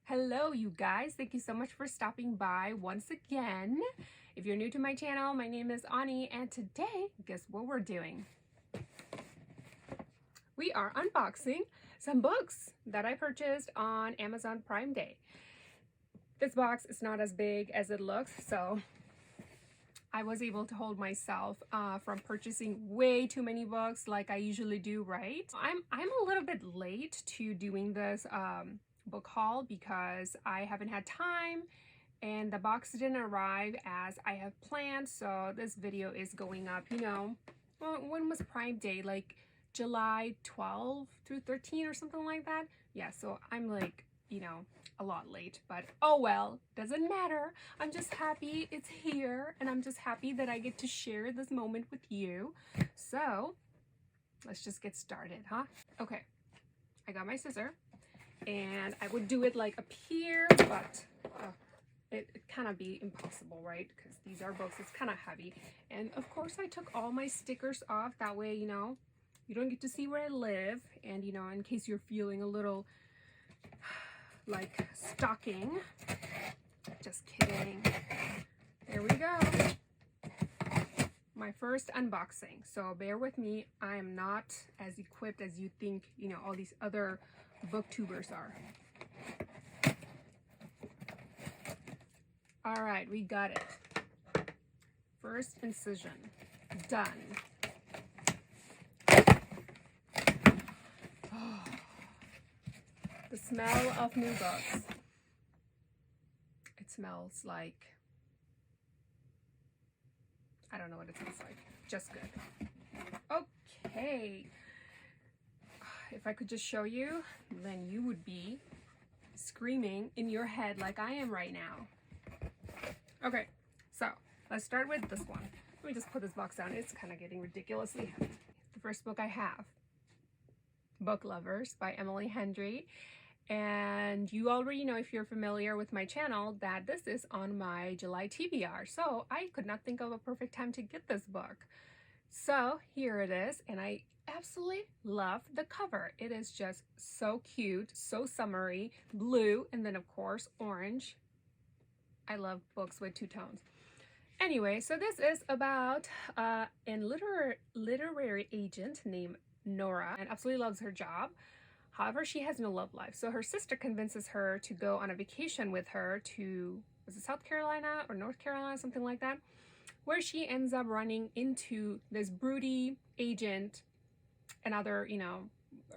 Hello, you guys. Thank you so much for stopping by once again. If you're new to my channel, my name is Ani, and today, guess what we're doing? We are unboxing some books that I purchased on Amazon Prime Day. This box is not as big as it looks, so I was able to hold myself from purchasing way too many books like I usually do, right? I'm a little bit late to doing this book haul because I haven't had time and the box didn't arrive as I have planned. So this video is going up, when was Prime Day? Like July 12 through 13 or something like that. Yeah, so I'm like, a lot late, but oh well, doesn't matter. I'm just happy it's here, and I'm just happy that I get to share this moment with you. So let's just get started, huh? Okay, I got my scissor, and I would do it like up here, but it kind of be impossible, right? Because these are books, it's kind of heavy. And of course I took all my stickers off, that way, you don't get to see where I live, and in case you're feeling a little like stalking. Just kidding. There we go. My first unboxing. So bear with me. I am not as equipped as you think, all these other booktubers are. All right, we got it. First incision. Done. The smell of new books. It smells like, I don't know what it smells like. Just good. Okay. If I could just show you, then you would be screaming in your head like I am right now. Okay, so let's start with this one. Let me just put this box down. It's kind of getting ridiculously heavy. The first book I have, Book Lovers by Emily Henry. And you already know, if you're familiar with my channel, that this is on my July TBR. So I could not think of a perfect time to get this book. So here it is, and I absolutely love the cover. It is just so cute, so summery, blue, and then of course orange. I love books with two tones. Anyway, so this is about a literary agent named Nora, and absolutely loves her job. However, she has no love life. So her sister convinces her to go on a vacation with her to, was it South Carolina or North Carolina, something like that, where she ends up running into this broody agent, another,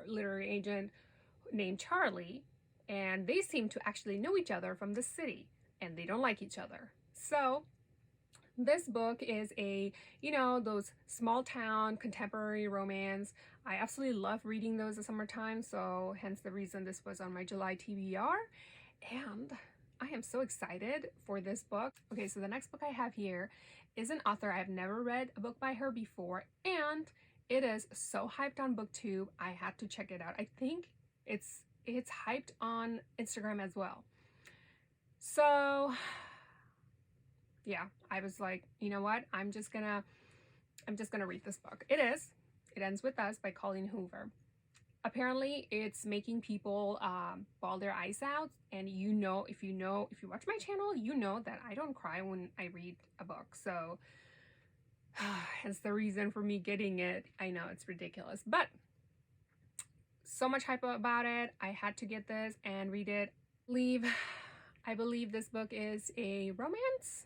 literary agent named Charlie, and they seem to actually know each other from the city, and they don't like each other. So this book is a, those small town contemporary romance. I absolutely love reading those in summertime, so hence the reason this was on my July TBR. And I am so excited for this book. Okay, so the next book I have here is an author. I have never read a book by her before, and it is so hyped on BookTube. I had to check it out. I think it's hyped on Instagram as well. So yeah, I was like, you know what? I'm just gonna read this book. It Ends With Us by Colleen Hoover. Apparently, it's making people bawl their eyes out, and if you watch my channel, you know that I don't cry when I read a book. So, hence the reason for me getting it. I know it's ridiculous, but so much hype about it. I had to get this and read it. I believe this book is a romance.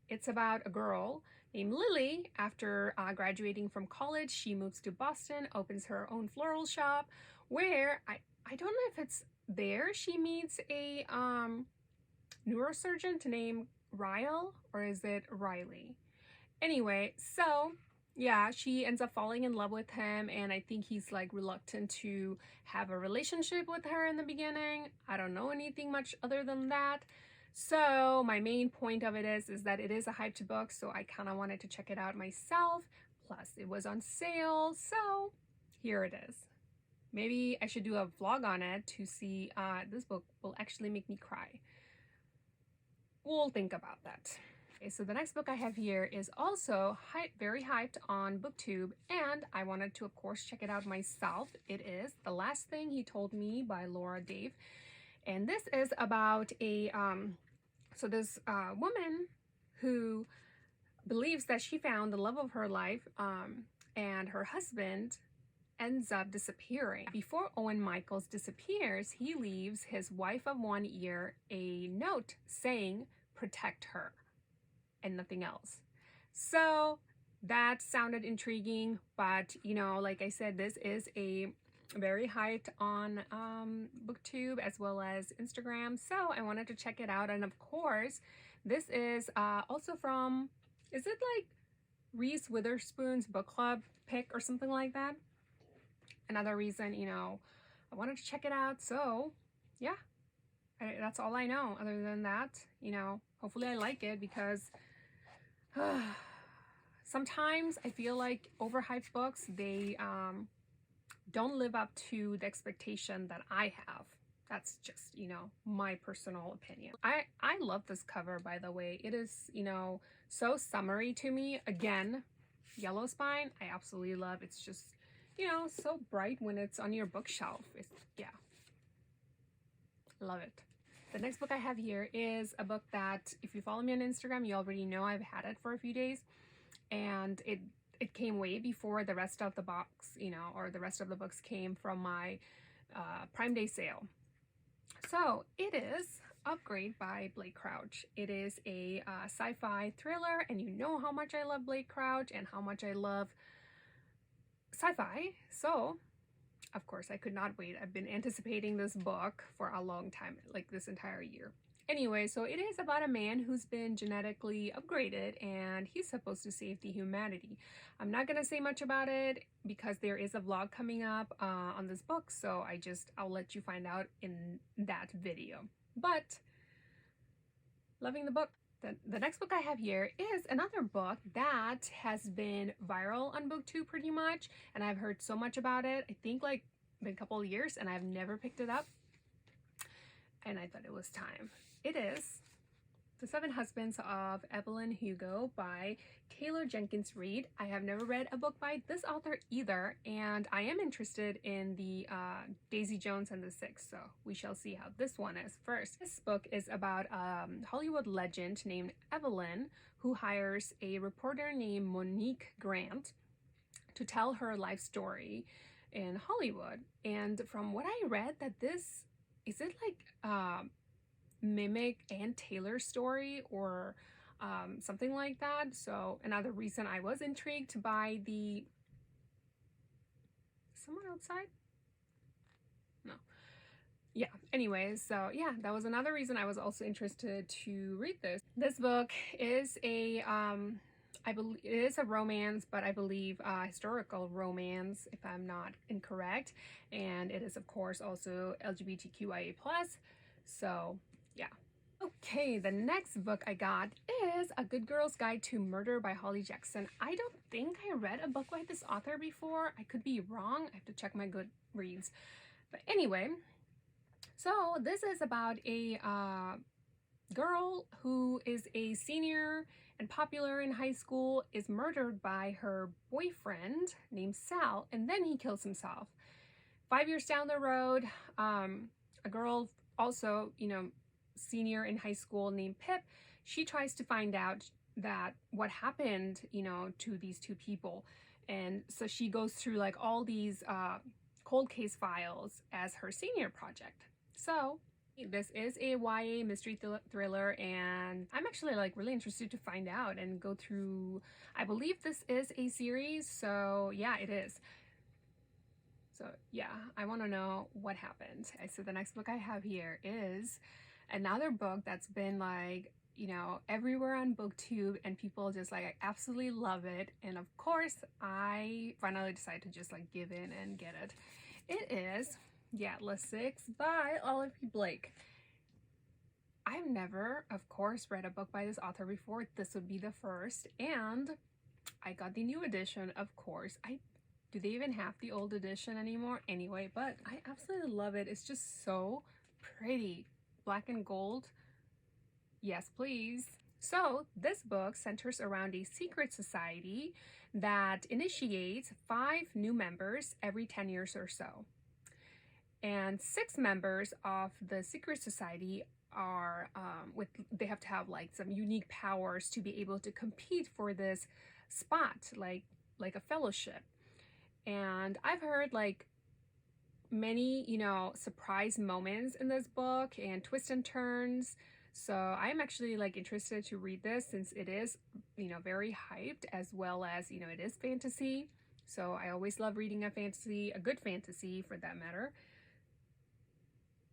It's about a girl named Lily. After graduating from college, she moves to Boston, opens her own floral shop, where I don't know if it's there she meets a neurosurgeon named Ryle, or is it Riley? Anyway, so yeah, she ends up falling in love with him, and I think he's like reluctant to have a relationship with her in the beginning. I don't know anything much other than that. So my main point of it is that it is a hyped book, so I kind of wanted to check it out myself. Plus it was on sale, so here it is. Maybe I should do a vlog on it to see this book will actually make me cry. We'll think about that. Okay, so the next book I have here is also very hyped on BookTube, and I wanted to, of course, check it out myself. It is The Last Thing He Told Me by Laura Dave. And this is about a this woman who believes that she found the love of her life, and her husband ends up disappearing. Before Owen Michaels disappears, he leaves his wife of 1 year a note saying, "Protect her," and nothing else. So that sounded intriguing, but you know, like I said, this is a very hyped on BookTube as well as Instagram, so I wanted to check it out. And of course, this is also from, is it like Reese Witherspoon's book club pick or something like that? Another reason, you know, I wanted to check it out. So yeah, that's all I know. Other than that, you know, hopefully I like it, because sometimes I feel like overhyped books, they don't live up to the expectation that I have. That's just, you know, my personal opinion. I love this cover, by the way. It is, you know, so summery to me. Again, yellow spine, I absolutely love. It's just, you know, so bright when it's on your bookshelf. It's, yeah, love it. The next book I have here is a book that, if you follow me on Instagram, you already know I've had it for a few days, and it came way before the rest of the box, you know, or the rest of the books came from my Prime Day sale. So it is Upgrade by Blake Crouch. It is a sci-fi thriller, and you know how much I love Blake Crouch and how much I love sci-fi. So of course I could not wait. I've been anticipating this book for a long time, like this entire year. Anyway, so it is about a man who's been genetically upgraded, and he's supposed to save the humanity. I'm not gonna say much about it because there is a vlog coming up on this book, so I'll let you find out in that video. But loving the book. The next book I have here is another book that has been viral on BookTube pretty much, and I've heard so much about it. I think like been a couple of years, and I've never picked it up, and I thought it was time. It is The Seven Husbands of Evelyn Hugo by Taylor Jenkins Reid. I have never read a book by this author either, and I am interested in the Daisy Jones and the Six, so we shall see how this one is. First, this book is about a Hollywood legend named Evelyn, who hires a reporter named Monique Grant to tell her life story in Hollywood. And from what I read, that this, is it like mimic Ann Taylor's story or something like that? So another reason I was intrigued by the, someone outside? No. Yeah, anyways, so yeah, that was another reason I was also interested to read this. This book is a I believe it is a romance, but I believe historical romance, if I'm not incorrect, and it is of course also LGBTQIA+. So yeah. Okay, the next book I got is A Good Girl's Guide to Murder by Holly Jackson. I don't think I read a book by this author before. I could be wrong. I have to check my Goodreads. But anyway, so this is about a girl who is a senior and popular in high school, is murdered by her boyfriend named Sal, and then he kills himself. 5 years down the road, a girl also, you know, senior in high school named Pip, she tries to find out that what happened, you know, to these two people. And so she goes through like all these cold case files as her senior project. So this is a YA mystery thriller, and I'm actually like really interested to find out and go through. I believe this is a series, so yeah, it is. So yeah, I want to know what happened. So the next book I have here is another book that's been like, you know, everywhere on BookTube, and people just like absolutely love it. And of course, I finally decided to just like give in and get it. It is The Atlas Six by Olive Blake. I've never, of course, read a book by this author before. This would be the first, and I got the new edition, of course. Do they even have the old edition anymore? Anyway, but I absolutely love it. It's just so pretty. Black and gold. Yes, please. So this book centers around a secret society that initiates 5 new members every 10 years or so. and 6 members of the secret society are they have to have like some unique powers to be able to compete for this spot, like a fellowship. And I've heard like many, you know, surprise moments in this book and twists and turns. So I'm actually like interested to read this since it is, you know, very hyped, as well as, you know, it is fantasy. So I always love reading a fantasy, a good fantasy for that matter.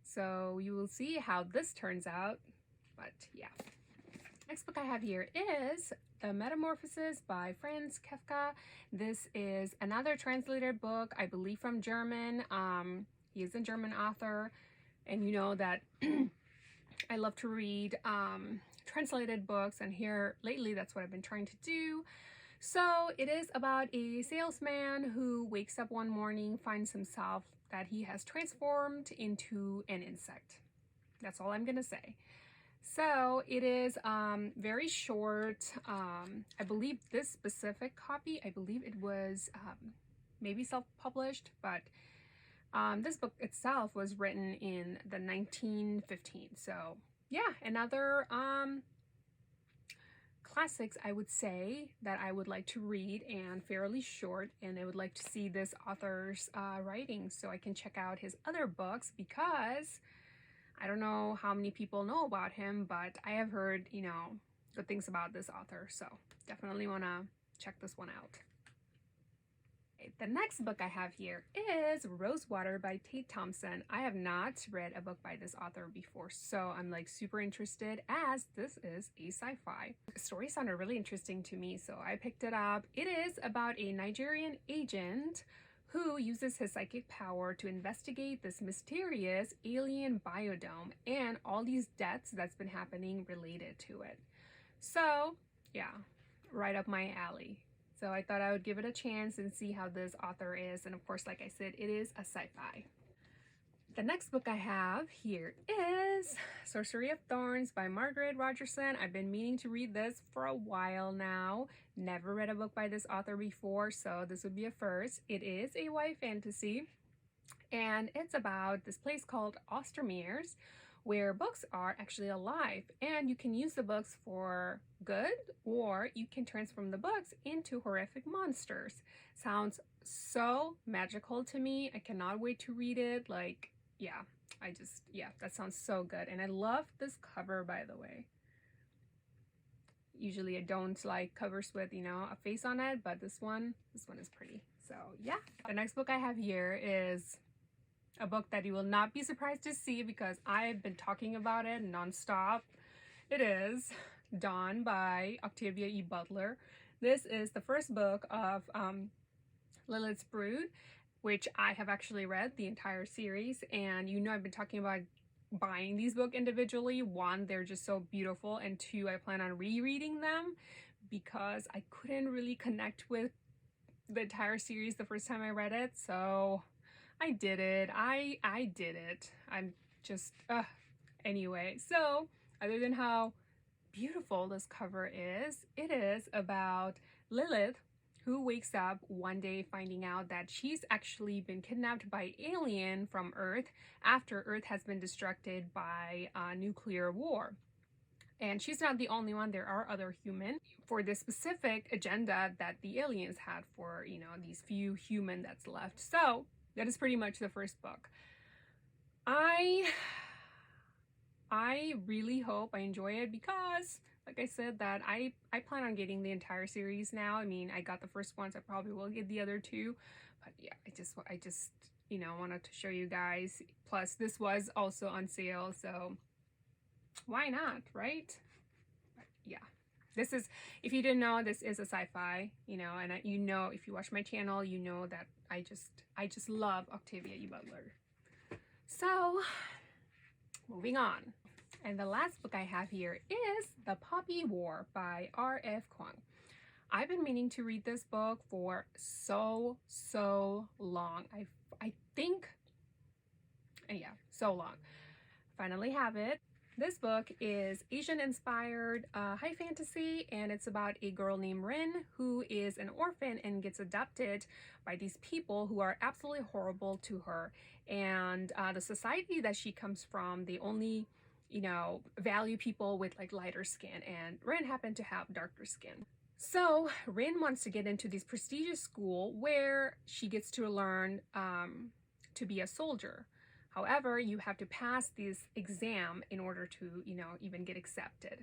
So you will see how this turns out. But yeah. Next book I have here is The Metamorphosis by Franz Kafka. This is another translated book, I believe from German. He is a German author, and you know that I love to read translated books, and here lately that's what I've been trying to do. So it is about a salesman who wakes up one morning, finds himself that he has transformed into an insect. That's all I'm gonna say. So it is very short. I believe this specific copy, I believe it was maybe self-published, but this book itself was written in the 1915. So yeah, another classics, I would say, that I would like to read, and fairly short, and I would like to see this author's writings so I can check out his other books, because I don't know how many people know about him, but I have heard, you know, good things about this author, so definitely want to check this one out. The next book I have here is Rosewater by Tate Thompson. I have not read a book by this author before, so I'm like super interested, as this is a sci-fi. The story sounded really interesting to me, so I picked it up. It is about a Nigerian agent who uses his psychic power to investigate this mysterious alien biodome and all these deaths that's been happening related to it. So yeah, right up my alley. So I thought I would give it a chance and see how this author is. And of course, like I said, it is a sci-fi. The next book I have here is Sorcery of Thorns by Margaret Rogerson. I've been meaning to read this for a while now. Never read a book by this author before, so this would be a first. It is a YA fantasy, and it's about this place called Ostermeers, where books are actually alive, and you can use the books for good, or you can transform the books into horrific monsters. Sounds so magical to me. I cannot wait to read it. Like, yeah, that sounds so good. And I love this cover, by the way. Usually I don't like covers with, you know, a face on it, but this one is pretty. So yeah. The next book I have here is a book that you will not be surprised to see, because I've been talking about it nonstop. It is Dawn by Octavia E. Butler. This is the first book of Lilith's Brood, which I have actually read the entire series, and you know I've been talking about buying these books individually. One, they're just so beautiful, and two, I plan on rereading them because I couldn't really connect with the entire series the first time I read it, so I did it. I did it. I'm just, anyway. So, other than how beautiful this cover is, it is about Lilith, who wakes up one day finding out that she's actually been kidnapped by alien from Earth after Earth has been destructed by a nuclear war. And she's not the only one. There are other humans for this specific agenda that the aliens had for, you know, these few human that's left. So that is pretty much the first book. I really hope I enjoy it, because like I said, that I plan on getting the entire series now. I mean, I got the first one, so I probably will get the other two. But yeah, I just you know, wanted to show you guys. Plus, this was also on sale, so why not, right? But yeah, this is, if you didn't know, this is a sci-fi, you know, and you know, if you watch my channel, you know that I just love Octavia E. Butler. So, moving on. And the last book I have here is The Poppy War by R.F. Kuang. I've been meaning to read this book for so long. I think, yeah, so long. Finally have it. This book is Asian-inspired high fantasy, and it's about a girl named Rin who is an orphan and gets adopted by these people who are absolutely horrible to her. And the society that she comes from, they only, you know, value people with like lighter skin, and Rin happened to have darker skin. So Rin wants to get into this prestigious school where she gets to learn to be a soldier. However, you have to pass this exam in order to, you know, even get accepted.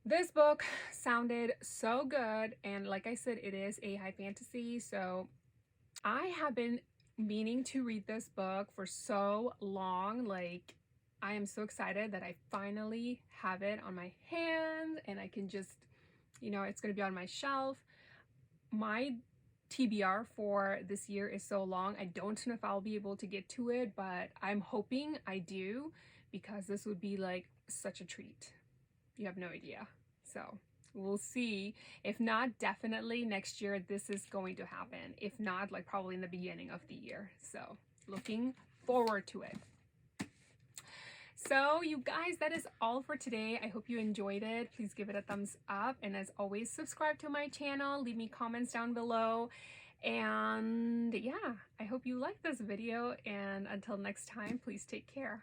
This book sounded so good, and like I said, it is a high fantasy, so I have been meaning to read this book for so long. Like, I am so excited that I finally have it on my hand and I can just, you know, it's going to be on my shelf. My TBR for this year is so long. I don't know if I'll be able to get to it, but I'm hoping I do, because this would be like such a treat. You have no idea. So we'll see. If not, definitely next year this is going to happen. If not, like probably in the beginning of the year. So looking forward to it. So you guys, that is all for today. I hope you enjoyed it. Please give it a thumbs up. And as always, subscribe to my channel. Leave me comments down below. And yeah, I hope you liked this video. And until next time, please take care.